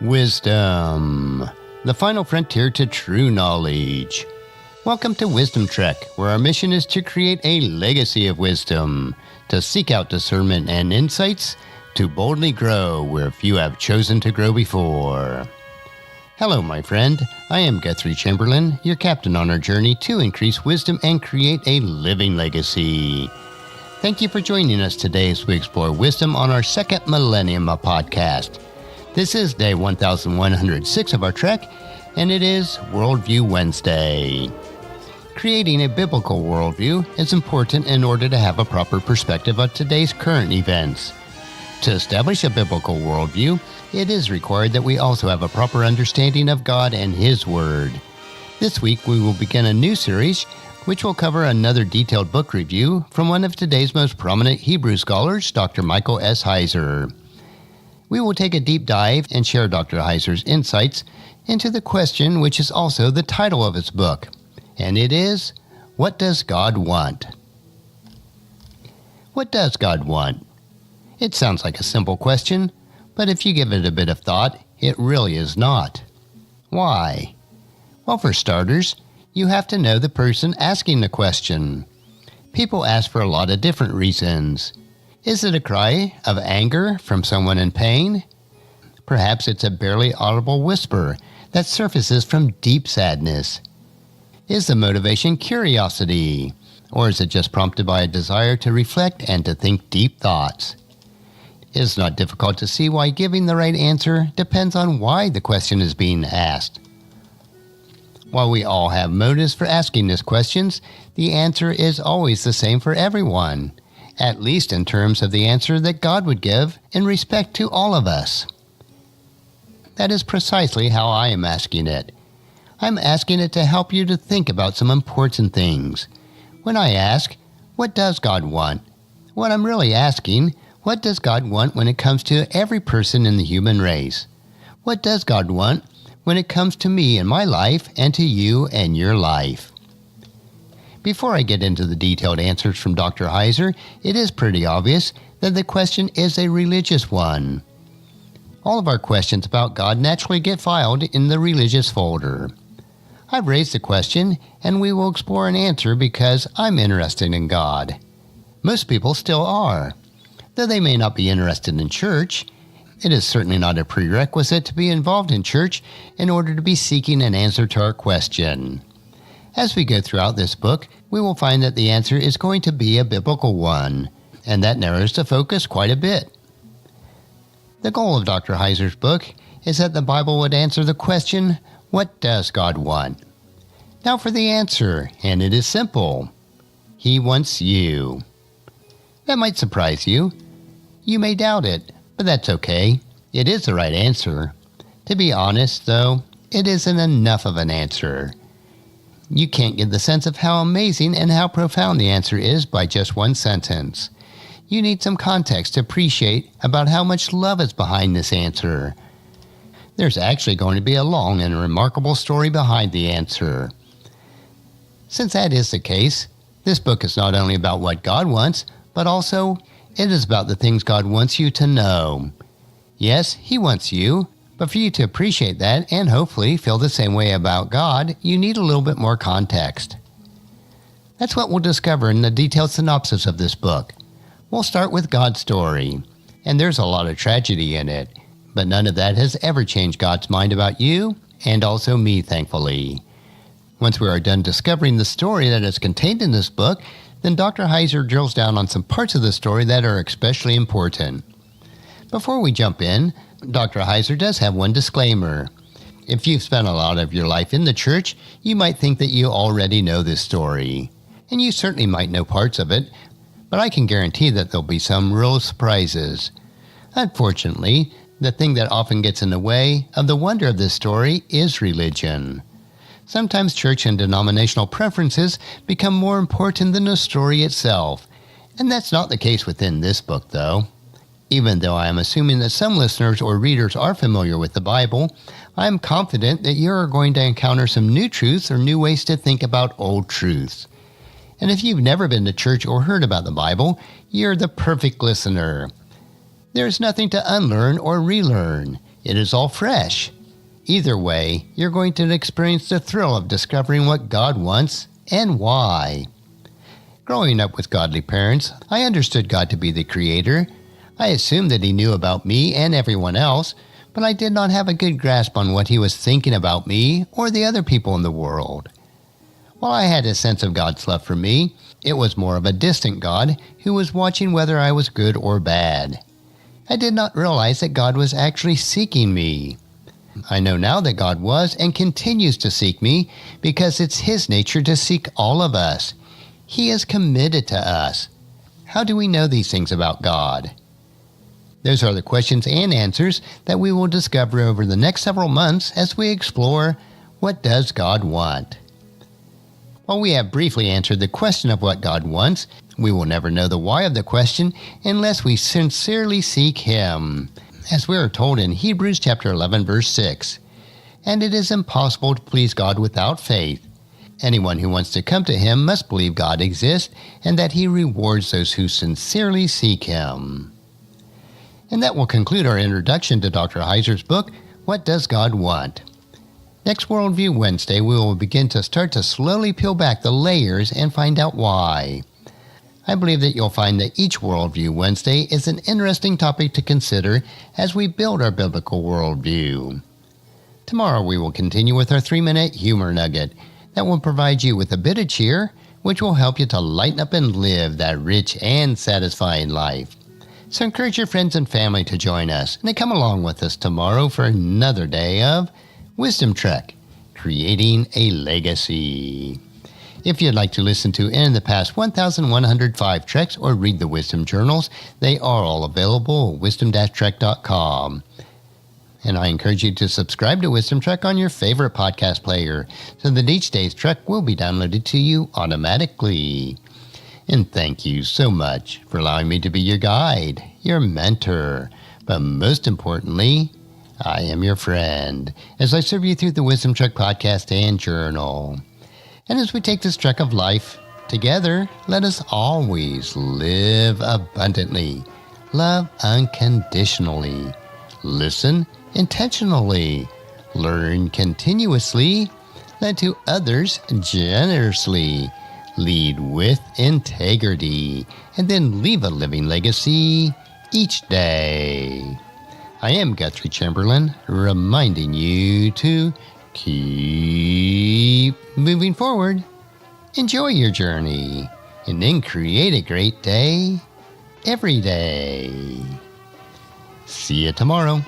Wisdom, the final frontier to true knowledge. Welcome to Wisdom Trek, where our mission is to create a legacy of wisdom, to seek out discernment and insights, to boldly grow where few have chosen to grow before. Hello, my friend. I am Guthrie Chamberlain, your captain on our journey to increase wisdom and create a living legacy. Thank you for joining us today as we explore wisdom on our second millennium podcast. This is day 1106 of our trek, and it is Worldview Wednesday. Creating a biblical worldview is important in order to have a proper perspective of today's current events. To establish a biblical worldview, it is required that we also have a proper understanding of God and His Word. This week we will begin a new series which will cover another detailed book review from one of today's most prominent Hebrew scholars, Dr. Micheal S. Heiser. We will take a deep dive and share Dr. Heiser's insights into the question which is also the title of his book, and it is, What Does God Want? What does God want? It sounds like a simple question, but if you give it a bit of thought, it really is not. Why? Well, for starters, you have to know the person asking the question. People ask for a lot of different reasons. Is it a cry of anger from someone in pain? Perhaps it's a barely audible whisper that surfaces from deep sadness. Is the motivation curiosity, or is it just prompted by a desire to reflect and to think deep thoughts? It is not difficult to see why giving the right answer depends on why the question is being asked. While we all have motives for asking these questions, the answer is always the same for everyone, at least in terms of the answer that God would give in respect to all of us. That is precisely how I am asking it. I'm asking it to help you to think about some important things. When I ask, what does God want? What I'm really asking, what does God want when it comes to every person in the human race? What does God want when it comes to me and my life and to you and your life? Before I get into the detailed answers from Dr. Heiser, it is pretty obvious that the question is a religious one. All of our questions about God naturally get filed in the religious folder. I've raised the question, and we will explore an answer because I'm interested in God. Most people still are. Though they may not be interested in church, it is certainly not a prerequisite to be involved in church in order to be seeking an answer to our question. As we go throughout this book, we will find that the answer is going to be a biblical one, and that narrows the focus quite a bit. The goal of Dr. Heiser's book is that the Bible would answer the question, what does God want? Now for the answer, and it is simple. He wants you. That might surprise you. You may doubt it, but that's okay. It is the right answer. To be honest, though, it isn't enough of an answer. You can't get the sense of how amazing and how profound the answer is by just one sentence. You need some context to appreciate about how much love is behind this answer. There's actually going to be a long and remarkable story behind the answer. Since that is the case, this book is not only about what God wants, but also it is about the things God wants you to know. Yes, He wants you, but for you to appreciate that and hopefully feel the same way about God, you need a little bit more context. That's what we'll discover in the detailed synopsis of this book. We'll start with God's story, and there's a lot of tragedy in it, but none of that has ever changed God's mind about you and also me, thankfully. Once we are done discovering the story that is contained in this book, then Dr. Heiser drills down on some parts of the story that are especially important. Before we jump in, Dr. Heiser does have one disclaimer. If you've spent a lot of your life in the church, you might think that you already know this story. And you certainly might know parts of it, but I can guarantee that there'll be some real surprises. Unfortunately, the thing that often gets in the way of the wonder of this story is religion. Sometimes church and denominational preferences become more important than the story itself, and that's not the case within this book, though. Even though I am assuming that some listeners or readers are familiar with the Bible, I am confident that you are going to encounter some new truths or new ways to think about old truths. And if you've never been to church or heard about the Bible, you're the perfect listener. There's nothing to unlearn or relearn. It is all fresh. Either way, you're going to experience the thrill of discovering what God wants and why. Growing up with godly parents, I understood God to be the Creator. I assumed that He knew about me and everyone else, but I did not have a good grasp on what He was thinking about me or the other people in the world. While I had a sense of God's love for me, it was more of a distant God who was watching whether I was good or bad. I did not realize that God was actually seeking me. I know now that God was and continues to seek me because it's His nature to seek all of us. He is committed to us. How do we know these things about God? Those are the questions and answers that we will discover over the next several months as we explore what does God want. While we have briefly answered the question of what God wants, we will never know the why of the question unless we sincerely seek Him. As we are told in Hebrews chapter 11, verse 6, "And it is impossible to please God without faith. Anyone who wants to come to Him must believe God exists and that He rewards those who sincerely seek Him." And that will conclude our introduction to Dr. Heiser's book, What Does God Want? Next Worldview Wednesday, we will begin to start to slowly peel back the layers and find out why. I believe that you'll find that each Worldview Wednesday is an interesting topic to consider as we build our biblical worldview. Tomorrow we will continue with our 3-minute humor nugget that will provide you with a bit of cheer, which will help you to lighten up and live that rich and satisfying life. So encourage your friends and family to join us and to come along with us tomorrow for another day of Wisdom Trek, Creating a Legacy. If you'd like to listen to any of the past 1,105 treks or read the Wisdom Journals, they are all available at wisdom-trek.com. And I encourage you to subscribe to Wisdom Trek on your favorite podcast player so that each day's trek will be downloaded to you automatically. And thank you so much for allowing me to be your guide, your mentor, but most importantly, I am your friend as I serve you through the Wisdom Trek podcast and journal. And as we take this trek of life together, let us always live abundantly, love unconditionally, listen intentionally, learn continuously, lend to others generously, lead with integrity, and then leave a living legacy each day. I am Guthrie Chamberlain, reminding you to keep moving forward, enjoy your journey, and then create a great day every day. See you tomorrow.